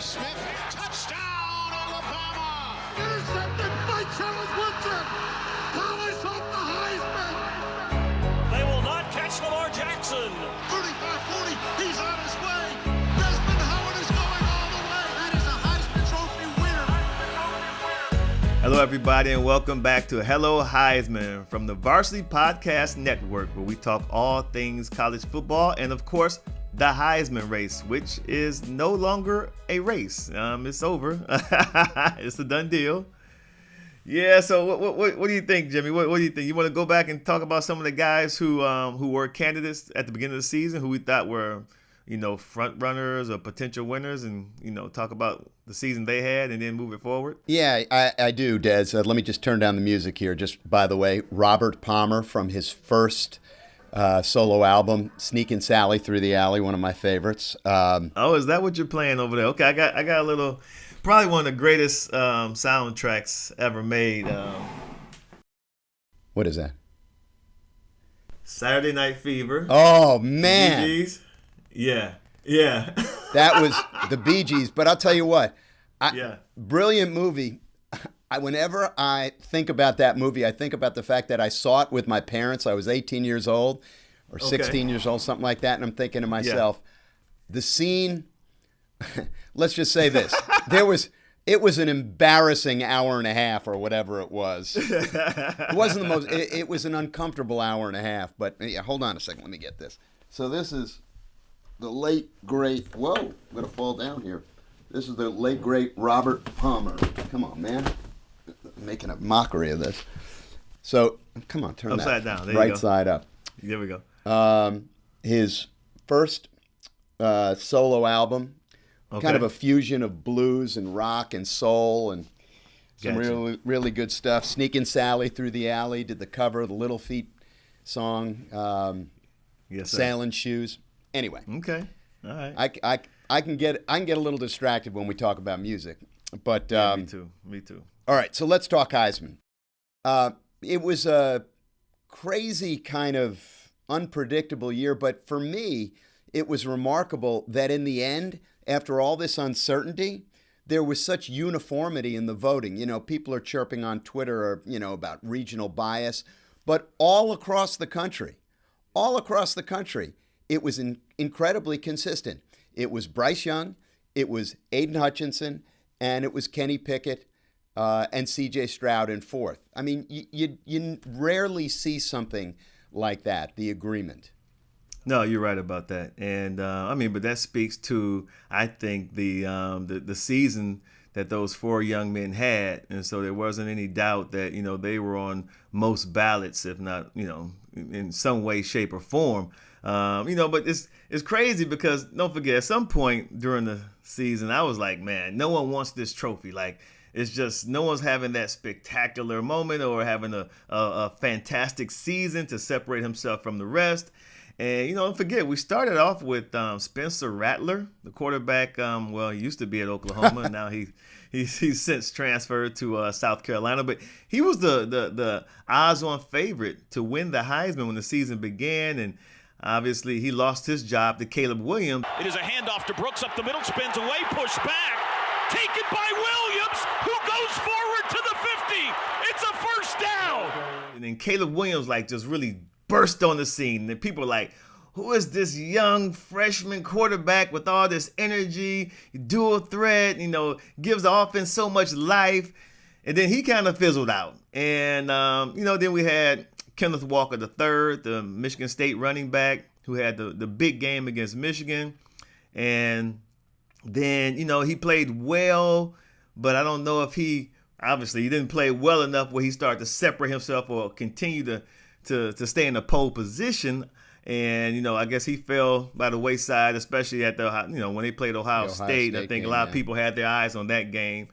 Smith, touchdown, Alabama! Intercepted by Charles Woodson! Polish off the Heisman! They will not catch Lamar Jackson. 35-40, he's on his way! Desmond Howard is going all the way! That is a Heisman Trophy winner! Hello, everybody, and welcome back to Hello Heisman from the Varsity Podcast Network, where we talk all things college football and, of course, the Heisman Race, which is no longer a race. It's over. It's a done deal. Yeah. So, what do you think, Jimmy? What do you think? You want to go back and talk about some of the guys who were candidates at the beginning of the season, who we thought were, front runners or potential winners, and talk about the season they had, and then move it forward? Yeah, I do, Des. Let me just turn down the music here. Just by the way, Robert Palmer from his first solo album, Sneakin' Sally Through the Alley, one of my favorites. Oh, is that what you're playing over there? Okay, I got a little, probably one of the greatest soundtracks ever made. What is that? Saturday Night Fever. Oh, man. Bee Gees. Yeah. That was the Bee Gees. But I'll tell you what, Yeah. brilliant movie. Whenever I think about that movie, I think about the fact that I saw it with my parents. I was 18 years old or 16 years old, something like that. And I'm thinking to myself, the scene, let's just say this. It was an embarrassing hour and a half or whatever it was. It wasn't the most, it was an uncomfortable hour and a half. But yeah, hold on a second. Let me get this. So this is the late, great, whoa, I'm going to fall down here. This is the late, great Robert Palmer. Come on, man. I'm making a mockery of this. So, come on, turn Upside that down. There you right go. side up. There we go. His first solo album, Okay. kind of a fusion of blues and rock and soul and some Gotcha. really, really good stuff. Sneakin' Sally Through the Alley, did the cover of the Little Feat song, Yes, sir. Sailing Shoes. Anyway. Okay. All right. I can get a little distracted when we talk about music, but Yeah, me too. all right. So let's talk Heisman. It was a crazy kind of unpredictable year, but for me, it was remarkable that in the end, after all this uncertainty, there was such uniformity in the voting. People are chirping on Twitter, about regional bias, but all across the country, it was incredibly consistent. It was Bryce Young, it was Aiden Hutchinson, and it was Kenny Pickett and C.J. Stroud in fourth. I mean, you rarely see something like that, the agreement. No, you're right about that, and but that speaks to, I think, the season that those four young men had, and so there wasn't any doubt that they were on most ballots, if not in some way, shape, or form. But it's crazy because don't forget, at some point during the season, I was like, man, no one wants this trophy. Like, it's just no one's having that spectacular moment or having a fantastic season to separate himself from the rest. And, don't forget, we started off with Spencer Rattler, the quarterback. He used to be at Oklahoma, and now he's since transferred to South Carolina. But he was the odds-on favorite to win the Heisman when the season began, and obviously he lost his job to Caleb Williams. It is a handoff to Brooks up the middle, spins away, pushed back. Taken by Williams, who goes forward to the 50. It's a first down. And then Caleb Williams just really burst on the scene. And people are like, who is this young freshman quarterback with all this energy, dual threat, gives the offense so much life. And then he kind of fizzled out. And, then we had Kenneth Walker III, the Michigan State running back, who had the big game against Michigan. And then, he played well, but I don't know if he didn't play well enough where he started to separate himself or continue to stay in the pole position. And, I guess he fell by the wayside, especially at when they played Ohio State. I think a lot of people had their eyes on that game.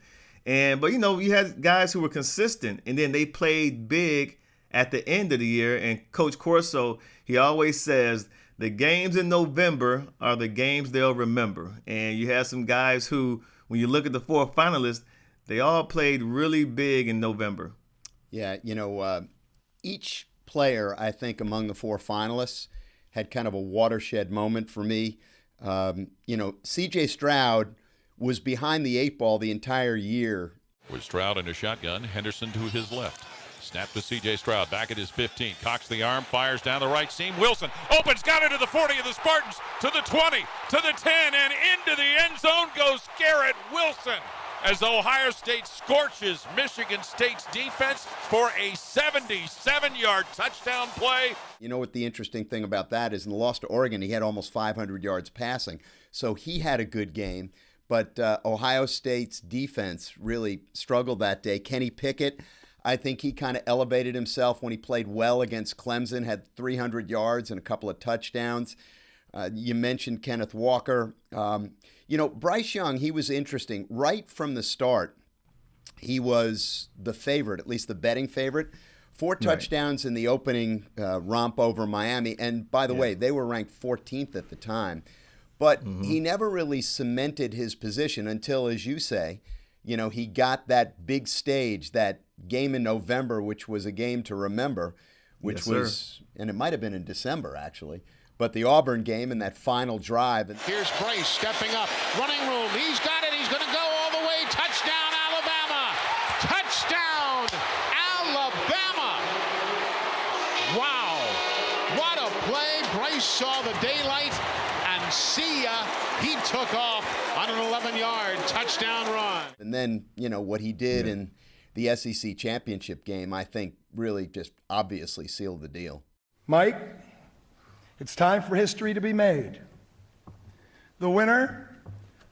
But you had guys who were consistent, and then they played big at the end of the year. And Coach Corso, he always says, the games in November are the games they'll remember. And you have some guys who, when you look at the four finalists, they all played really big in November. Yeah, each player, I think, among the four finalists had kind of a watershed moment for me. C.J. Stroud was behind the 8 ball the entire year. With Stroud in a shotgun, Henderson to his left. Snap to C.J. Stroud, back at his 15. Cocks the arm, fires down the right seam. Wilson opens, got it to the 40 of the Spartans, to the 20, to the 10, and into the end zone goes Garrett Wilson as Ohio State scorches Michigan State's defense for a 77-yard touchdown play. You know what the interesting thing about that is, in the loss to Oregon, he had almost 500 yards passing. So he had a good game, but Ohio State's defense really struggled that day. Kenny Pickett, I think he kind of elevated himself when he played well against Clemson, had 300 yards and a couple of touchdowns. You mentioned Kenneth Walker. Bryce Young, he was interesting. Right from the start, he was the favorite, at least the betting favorite. 4 touchdowns in the opening romp over Miami. And by the way, they were ranked 14th at the time. But he never really cemented his position until, as you say, he got that big stage, that game in November, which was a game to remember, which was, and it might have been in December, actually, but the Auburn game and that final drive. Here's Bryce stepping up, running room. He's got it. He's going to go all the way. Touchdown, Alabama. Touchdown, Alabama. Wow. What a play. Bryce saw the daylight, and see ya. He took off on an 11-yard touchdown run. And then, what he did in the SEC championship game, I think really just obviously sealed the deal. Mike, it's time for history to be made. The winner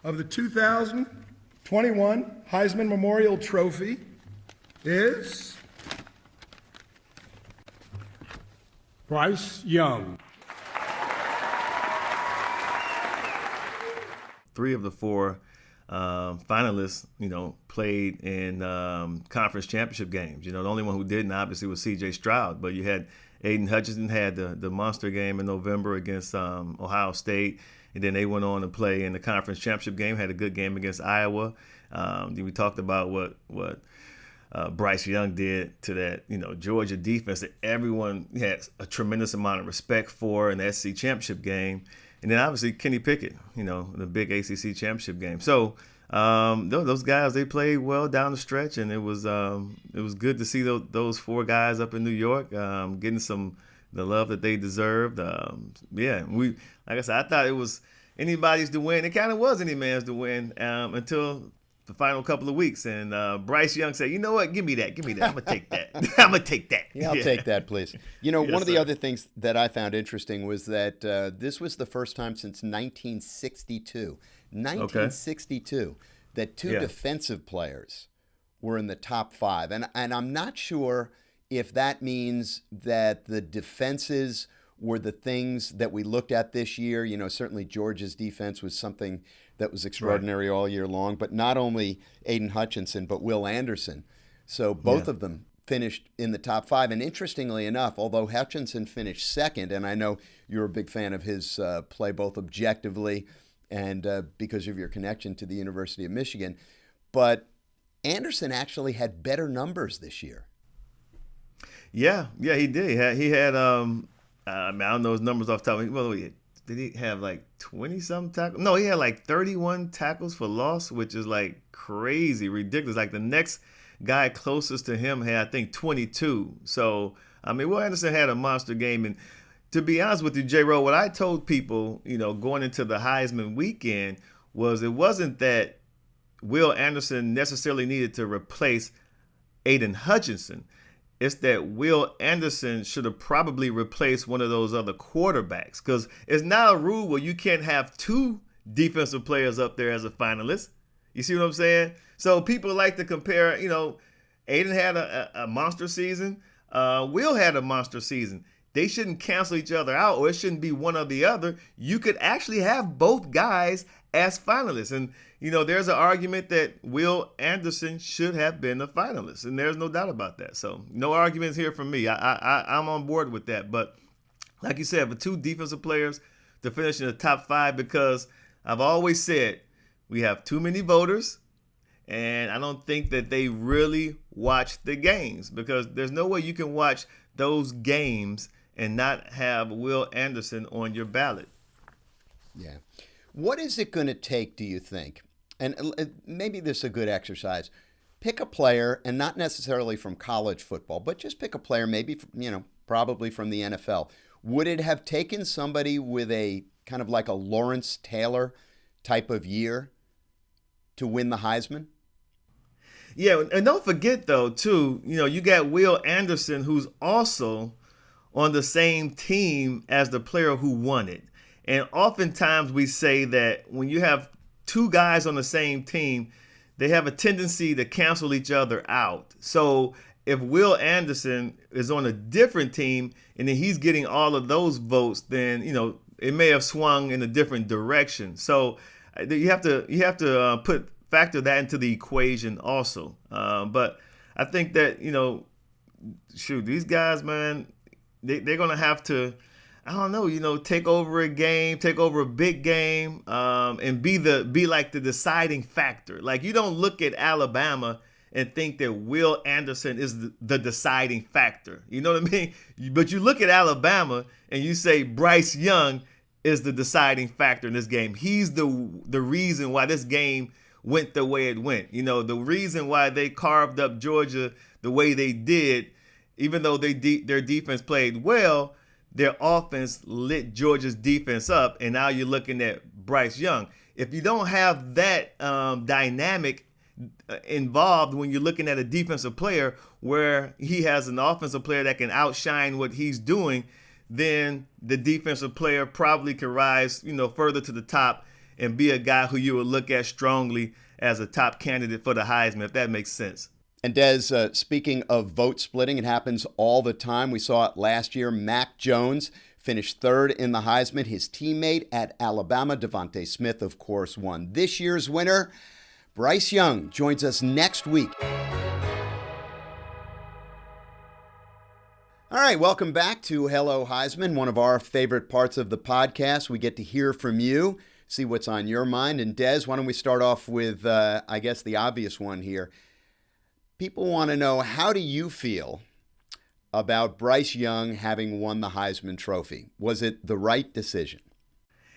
of the 2021 Heisman Memorial Trophy is Bryce Young. 3 of the 4 finalists, played in conference championship games. The only one who didn't, obviously, was C.J. Stroud. But you had Aiden Hutchinson had the monster game in November against Ohio State, and then they went on to play in the conference championship game. Had a good game against Iowa. We talked about what Bryce Young did to that Georgia defense that everyone had a tremendous amount of respect for in the SEC championship game. And then obviously Kenny Pickett, the big ACC championship game. So those guys, they played well down the stretch, and it was good to see those 4 guys up in New York getting the love that they deserved. Like I said, I thought it was anybody's to win. It kind of was any man's to win until the final couple of weeks. And Bryce Young said, you know what, give me that. I'm going to take that. I'm going to take that. Yeah, I'll take that, please. One of the other things that I found interesting was that this was the first time since 1962, that 2 defensive players were in the top 5. And I'm not sure if that means that the defenses were the things that we looked at this year. Certainly Georgia's defense was something that was extraordinary all year long, but not only Aiden Hutchinson, but Will Anderson. So both of them finished in the top 5. And interestingly enough, although Hutchinson finished second, and I know you're a big fan of his play both objectively and because of your connection to the University of Michigan, but Anderson actually had better numbers this year. Yeah, he did. He had I don't know his numbers off the top of my head. Did he have like 20-something tackles? No, he had like 31 tackles for loss, which is like crazy, ridiculous. Like the next guy closest to him had, I think, 22. So, Will Anderson had a monster game. And to be honest with you, J-Ro, what I told people, going into the Heisman weekend was it wasn't that Will Anderson necessarily needed to replace Aiden Hutchinson. It's that Will Anderson should have probably replaced one of those other quarterbacks, because it's not a rule where you can't have 2 defensive players up there as a finalist. You see what I'm saying? So people like to compare, Aiden had a monster season. Will had a monster season. They shouldn't cancel each other out, or it shouldn't be one or the other. You could actually have both guys as finalists. And, there's an argument that Will Anderson should have been a finalist, and there's no doubt about that. So no arguments here from me. I'm on board with that. But like you said, for 2 defensive players to finish in the top 5, because I've always said we have too many voters, and I don't think that they really watch the games, because there's no way you can watch those games and not have Will Anderson on your ballot. Yeah. What is it going to take, do you think, and maybe this is a good exercise. Pick a player, and not necessarily from college football, but just pick a player, maybe, probably from the NFL. Would it have taken somebody with a kind of like a Lawrence Taylor type of year to win the Heisman? Yeah, and don't forget, though, too, you got Will Anderson, who's also on the same team as the player who won it. And oftentimes we say that when you have two guys on the same team, they have a tendency to cancel each other out. So if Will Anderson is on a different team and then he's getting all of those votes, then, it may have swung in a different direction. So you have to factor that into the equation also. But I think that, these guys, man, they're going to have to, I don't know, take over a game, take over a big game, and be like the deciding factor. Like, you don't look at Alabama and think that Will Anderson is the deciding factor. You know what I mean? But you look at Alabama and you say Bryce Young is the deciding factor in this game. He's the reason why this game went the way it went. The reason why they carved up Georgia the way they did, even though their defense played well, their offense lit Georgia's defense up, and now you're looking at Bryce Young. If you don't have that dynamic involved when you're looking at a defensive player where he has an offensive player that can outshine what he's doing, then the defensive player probably can rise, further to the top and be a guy who you would look at strongly as a top candidate for the Heisman, if that makes sense. And Des, speaking of vote splitting, it happens all the time. We saw it last year. Mac Jones finished third in the Heisman. His teammate at Alabama, Devontae Smith, of course, won. This year's winner, Bryce Young, joins us next week. All right, welcome back to Hello Heisman, one of our favorite parts of the podcast. We get to hear from you, see what's on your mind. And Des, why don't we start off with, I guess, the obvious one here. People want to know, how do you feel about Bryce Young having won the Heisman Trophy? Was it the right decision?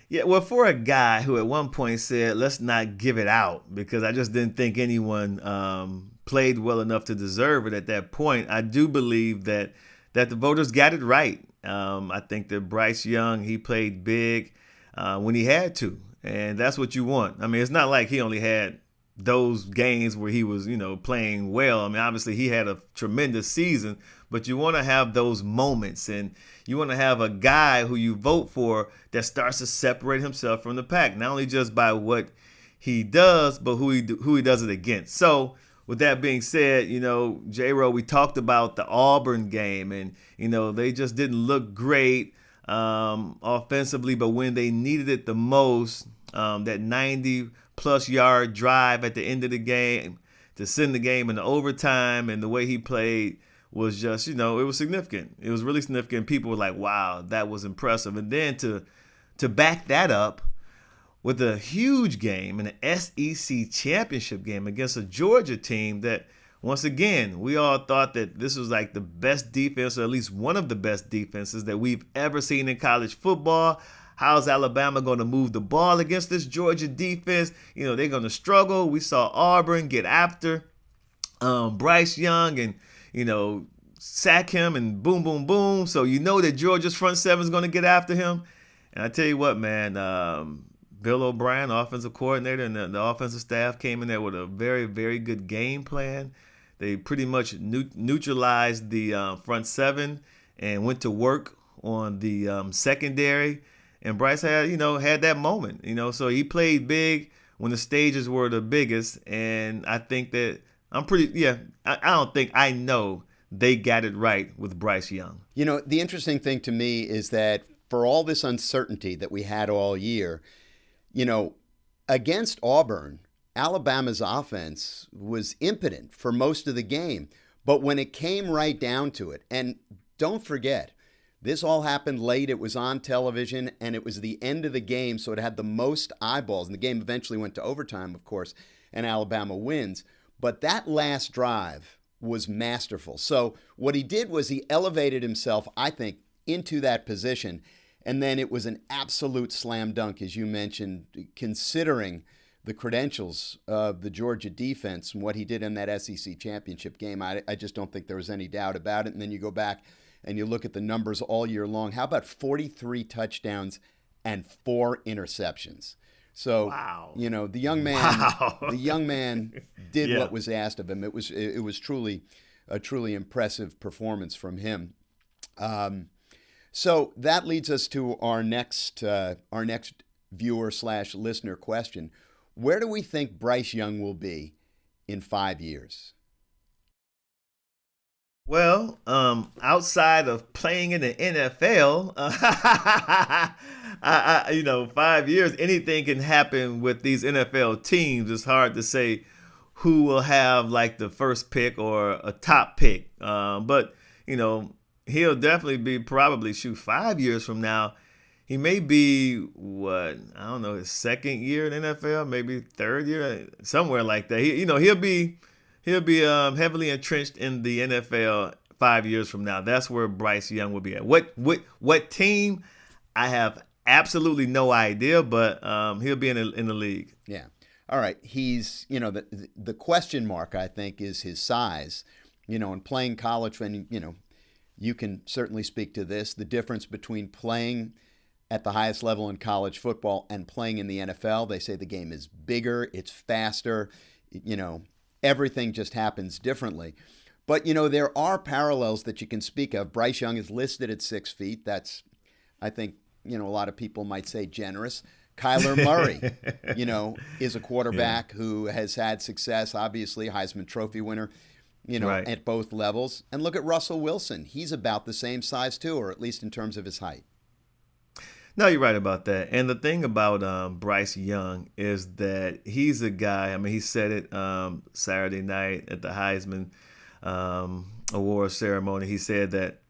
Yeah, well, for a guy who at one point said, let's not give it out because I just didn't think anyone played well enough to deserve it at that point, I do believe that the voters got it right. I think that Bryce Young, he played big when he had to, and that's what you want. I mean, it's not like he only had those games where he was, playing well. I mean, obviously he had a tremendous season, but you want to have those moments, and you want to have a guy who you vote for that starts to separate himself from the pack, not only just by what he does, but who he does it against. So with that being said, J-Ro, we talked about the Auburn game, and, they just didn't look great offensively, but when they needed it the most, that 90-plus yard drive at the end of the game to send the game into overtime, and the way he played was just, it was significant. It was really significant. People were like, wow, that was impressive. And then to back that up with a huge game, an SEC championship game against a Georgia team that, once again, we all thought that this was like the best defense, or at least one of the best defenses that we've ever seen in college football. How's Alabama going to move the ball against this Georgia defense? They're going to struggle. We saw Auburn get after Bryce Young and, sack him and boom, boom, boom. So that Georgia's front seven is going to get after him. And I tell you what, man, Bill O'Brien, offensive coordinator, and the offensive staff came in there with a very, very good game plan. They pretty much neutralized the front seven and went to work on the secondary. And Bryce had that moment, so he played big when the stages were the biggest. And I think that I know they got it right with Bryce Young. The interesting thing to me is that for all this uncertainty that we had all year, against Auburn, Alabama's offense was impotent for most of the game. But when it came right down to it, and don't forget, this all happened late. It was on television, and it was the end of the game, so it had the most eyeballs. And the game eventually went to overtime, of course, and Alabama wins. But that last drive was masterful. So what he did was he elevated himself, I think, into that position. And then it was an absolute slam dunk, as you mentioned, considering the credentials of the Georgia defense and what he did in that SEC championship game, I just don't think there was any doubt about it. And then you go back and you look at the numbers all year long. How about 43 touchdowns and 4 interceptions? So, wow. The young man did what was asked of him. It was truly a truly impressive performance from him. So that leads us to our next viewer/listener question. Where do we think Bryce Young will be in 5 years? Well, outside of playing in the NFL, 5 years, anything can happen with these NFL teams. It's hard to say who will have like the first pick or a top pick. But he'll definitely probably 5 years from now. He may be his second year in NFL, maybe third year, somewhere like that. He'll be heavily entrenched in the NFL 5 years from now. That's where Bryce Young will be at. What team? I have absolutely no idea, but he'll be in the league. Yeah. All right. He's the question mark, I think, is his size. In playing college, when you can certainly speak to this. The difference between playing at the highest level in college football and playing in the NFL. They say the game is bigger, it's faster, everything just happens differently. But, there are parallels that you can speak of. Bryce Young is listed at 6 feet. That's, I think, a lot of people might say generous. Kyler Murray, is a quarterback who has had success, obviously, Heisman Trophy winner, right, at both levels. And look at Russell Wilson. He's about the same size, too, or at least in terms of his height. No, you're right about that. And the thing about Bryce Young is that he's a guy, he said it Saturday night at the Heisman award ceremony. He said that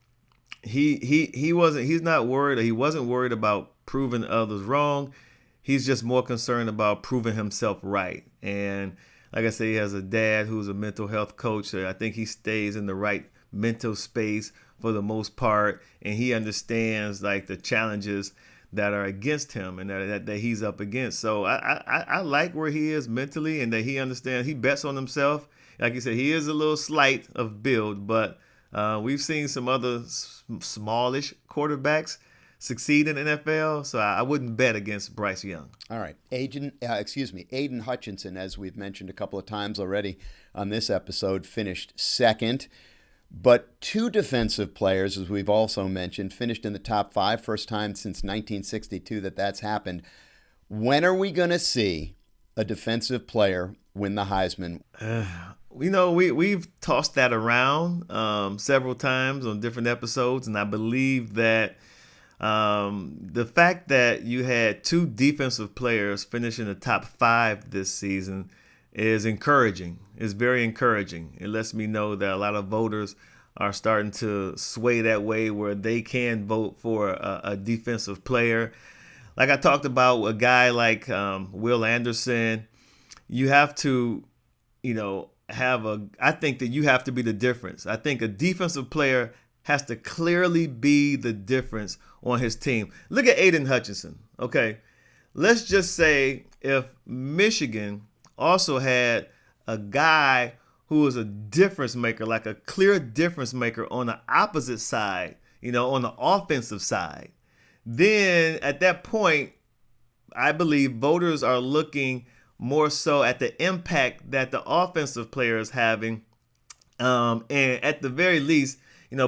he wasn't worried about proving others wrong. He's just more concerned about proving himself right. And like I say, he has a dad who's a mental health coach. So I think he stays in the right mental space for the most part, and he understands like the challenges that are against him and that he's up against. So I like where he is mentally, and that he understands. He bets on himself. Like you said, he is a little slight of build, but we've seen some other smallish quarterbacks succeed in the NFL, so I wouldn't bet against Bryce Young. All right. Aiden Hutchinson, as we've mentioned a couple of times already on this episode, finished second. But 2 defensive players, as we've also mentioned, finished in the top 5. First time since 1962 that's happened. When are we going to see a defensive player win the Heisman? We've tossed that around several times on different episodes, and I believe that the fact that you had 2 defensive players finish in the top 5 this season is encouraging. It's very encouraging. It lets me know that a lot of voters are starting to sway that way where they can vote for a defensive player. Like I talked about a guy like Will Anderson, you have to, I think that you have to be the difference. I think a defensive player has to clearly be the difference on his team. Look at Aiden Hutchinson, okay? Let's just say if Michigan also had a guy who was a difference maker, like a clear difference maker on the opposite side, on the offensive side, then at that point, I believe voters are looking more so at the impact that the offensive player is having, and at the very least,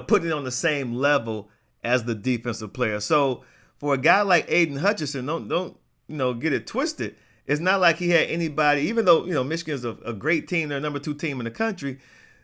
putting it on the same level as the defensive player. So for a guy like Aiden Hutchinson, don't get it twisted. It's not like he had anybody, even though, Michigan's a great team, they're number 2 team in the country.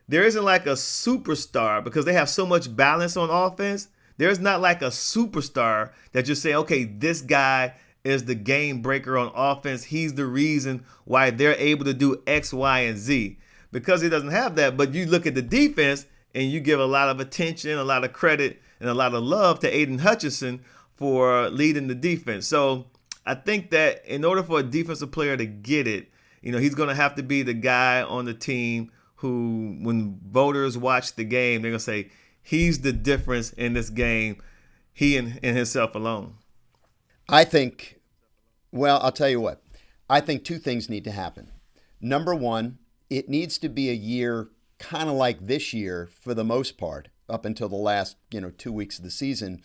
There isn't like a superstar because they have so much balance on offense. There's not like a superstar that just say, okay, this guy is the game breaker on offense. He's the reason why they're able to do X, Y, and Z. Because he doesn't have that. But you look at the defense and you give a lot of attention, a lot of credit, and a lot of love to Aiden Hutchinson for leading the defense. So I think that in order for a defensive player to get it, he's going to have to be the guy on the team who, when voters watch the game, they're going to say, he's the difference in this game, he and himself alone. I think, well, I'll tell you what. I think two things need to happen. Number one, it needs to be a year kind of like this year for the most part, up until the last 2 weeks of the season,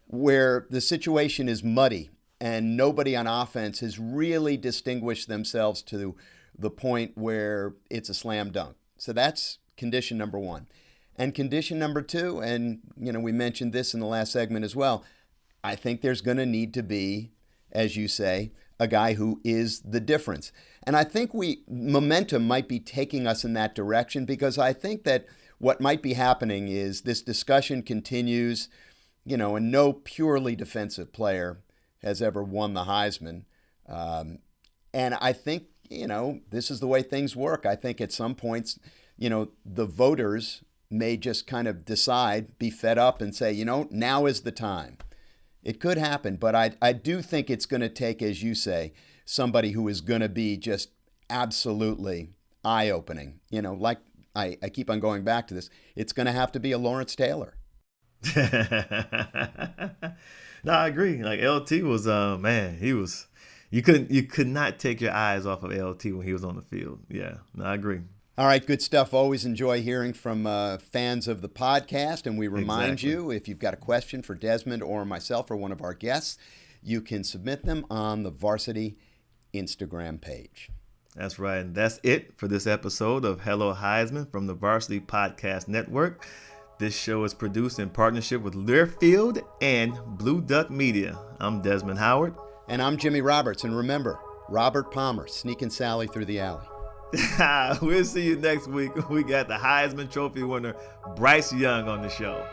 where the situation is muddy and nobody on offense has really distinguished themselves to the point where it's a slam dunk. So that's condition number one. And condition number two, and we mentioned this in the last segment as well, I think there's going to need to be, as you say, a guy who is the difference. And I think momentum might be taking us in that direction, because I think that what might be happening is this discussion continues, and no purely defensive player has ever won the Heisman. And I think, this is the way things work. I think at some points, the voters may just kind of decide, be fed up and say, now is the time. It could happen, but I do think it's going to take, as you say, somebody who is going to be just absolutely eye-opening. Like I keep on going back to this, it's going to have to be a Lawrence Taylor. No, I agree. Like LT was, man, he was. You could not take your eyes off of LT when he was on the field. Yeah, no, I agree. All right, good stuff. Always enjoy hearing from fans of the podcast. And we remind you, if you've got a question for Desmond or myself or one of our guests, you can submit them on the Varsity Instagram page. That's right. And that's it for this episode of Hello Heisman from the Varsity Podcast Network. This show is produced in partnership with Learfield and Blue Duck Media. I'm Desmond Howard. And I'm Jimmy Roberts. And remember, Robert Palmer, sneaking Sally through the alley. We'll see you next week. We got the Heisman Trophy winner, Bryce Young, on the show.